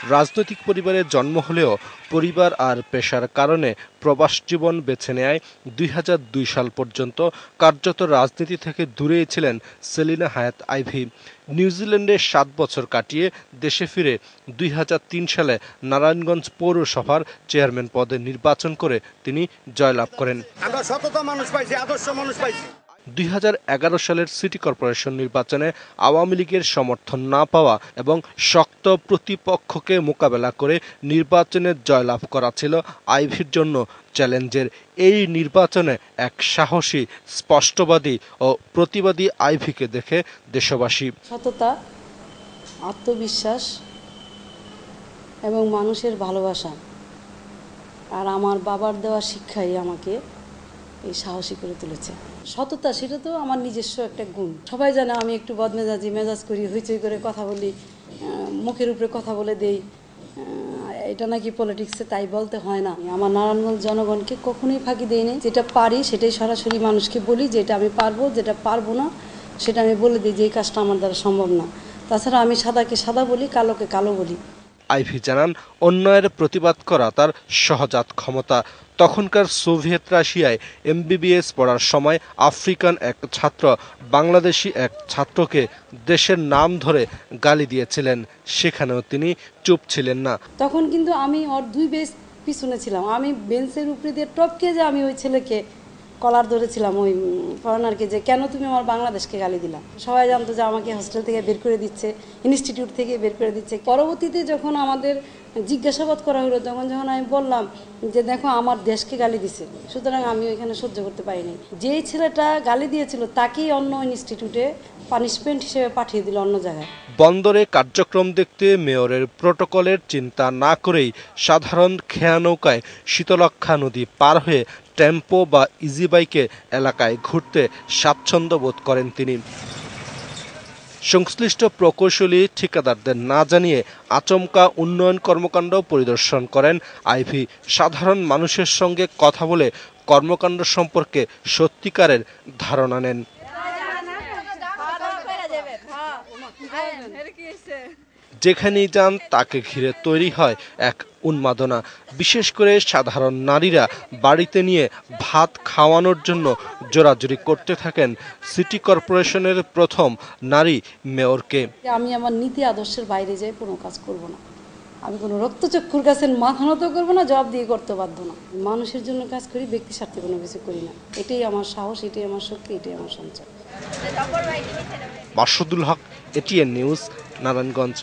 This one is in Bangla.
রাজনৈতিক পরিবারে জন্ম হলেও পরিবার আর পেশার কারণে প্রবাস জীবন বেছে নেয় ২০০২ সাল পর্যন্ত কার্যত রাজনীতি থেকে দূরেই ছিলেন সেলিনা হায়াৎ আইভী। নিউজিল্যান্ডে ৭ বছর কাটিয়ে দেশে ফিরে ২০০৩ সালে নারায়ণগঞ্জ পৌরসভার চেয়ারম্যান পদে নির্বাচন করে তিনি জয়লাভ করেন। আমরা সততা মানুষ পাইছি, আদর্শ মানুষ পাইছি। ২০১১ সালের সিটি কর্পোরেশন নির্বাচনে আওয়ামী লীগের সমর্থন না পাওয়া এবং শক্ত প্রতিপক্ষকে মোকাবেলা করে নির্বাচনে জয়লাভ করা ছিল আইভীর জন্য চ্যালেঞ্জের। এই নির্বাচনে এক সাহসী, স্পষ্টবাদী ও প্রতিবাদী আইভীকে দেখে দেশবাসী সততা, আত্মবিশ্বাস এবং মানুষের ভালোবাসা আর আমার বাবার দেওয়া শিক্ষাই আমাকে এই সাহসী করে তুলেছে। সততা সেটা তো আমার নিজস্ব একটা গুণ। সবাই জানে আমি একটু বদমেজাজি, মেজাজ করি, হইচই করে কথা বলি, মুখের উপরে কথা বলে দেই। এটা নাকি পলিটিক্সে তাই বলতে হয় না। আমার নারায়ণগঞ্জ জনগণকে কখনোই ফাঁকি দেই নাই। যেটা পারি সেটাই সরাসরি মানুষকে বলি, যেটা আমি পারবো, যেটা পারবো না সেটা আমি বলে দিই যে এই কাজটা আমার দ্বারা সম্ভব না। তাছাড়া আমি সাদাকে সাদা বলি, কালোকে কালো বলি। আইভী জানান, অন্যায়ের প্রতিবাদ করা তার সহজাত ক্ষমতা। তখনকার সোভিয়েত রাশিয়ায় MBBS পড়ার সময় আফ্রিকান এক ছাত্র বাংলাদেশি এক ছাত্রকে দেশের নাম ধরে গালি দিয়েছিলেন। সেখানেও তিনি চুপ ছিলেন না। তখন কিন্তু আমি ওর 2 বেঞ্চ পিছনে ছিলাম। আমি বেঞ্চের উপরে দিয়ে টপকে যে আমি ওই ছেলেকে কলার ধরেছিলাম, ওই ফরেনারকে, যে কেন তুমি আমার বাংলাদেশকে গালি দিলা। সবাই জানতো যে আমাকে হোস্টেল থেকে বের করে দিচ্ছে, ইনস্টিটিউট থেকে বের করে দিচ্ছে। পরবর্তীতে যখন আমাদের জিজ্ঞাসাবাদ করা হলো, যখন আমি বললাম যে দেখো আমার দেশকে গালি দিছে, সুতরাং আমি ওইখানে সহ্য করতে পারিনি। যেই ছেলেটা গালি দিয়েছিল তাকেই অন্য ইনস্টিটিউটে পানিশমেন্ট হিসেবে পাঠিয়ে দিল অন্য জায়গায়। বন্দরে কার্যক্রম দেখতে মেয়রের প্রটোকলের চিন্তা না করেই সাধারণ খেয়া নৌকায় শীতলক্ষ্যা নদী পার হয়ে টেম্পো বা ইজি বাইকে এলাকায় ঘুরতে স্বাচ্ছন্দ্য বোধ করেন তিনি। সংশ্লিষ্ট প্রকৌশলী ঠিকাদারদের না জানিয়ে আচমকা উন্নয়ন কর্মকাণ্ড পরিদর্শন করেন আইভী। সাধারণ মানুষের সঙ্গে কথা বলে কর্মকাণ্ড সম্পর্কে সত্যিকারের ধারণা নেন। যেখানেই যান তাকে ঘিরে তৈরি হয় এক উন্মাদনা। বিশেষ করে সাধারণ নারীরা বাড়িতে নিয়ে ভাত খাওয়ানোর জন্য জোরাজুরি করতে থাকেন সিটি কর্পোরেশনের প্রথম নারী মেয়রকে। আমি আমার নীতি আদর্শের বাইরে যাই কোনো কাজ করব না। আমি কোনো রক্তচক্ষুর কাছে মাথা নত করবো না, জবাব দিয়ে করতে বাধ্য না। মানুষের জন্য কাজ করি, ব্যক্তি স্বার্থে কোনো কিছু করি না। এটাই আমার সাহস, এটাই আমার শক্তি, এটাই আমার সঞ্চয়। মাসুদুল হক, ATN নিউজ, নারায়ণগঞ্জ।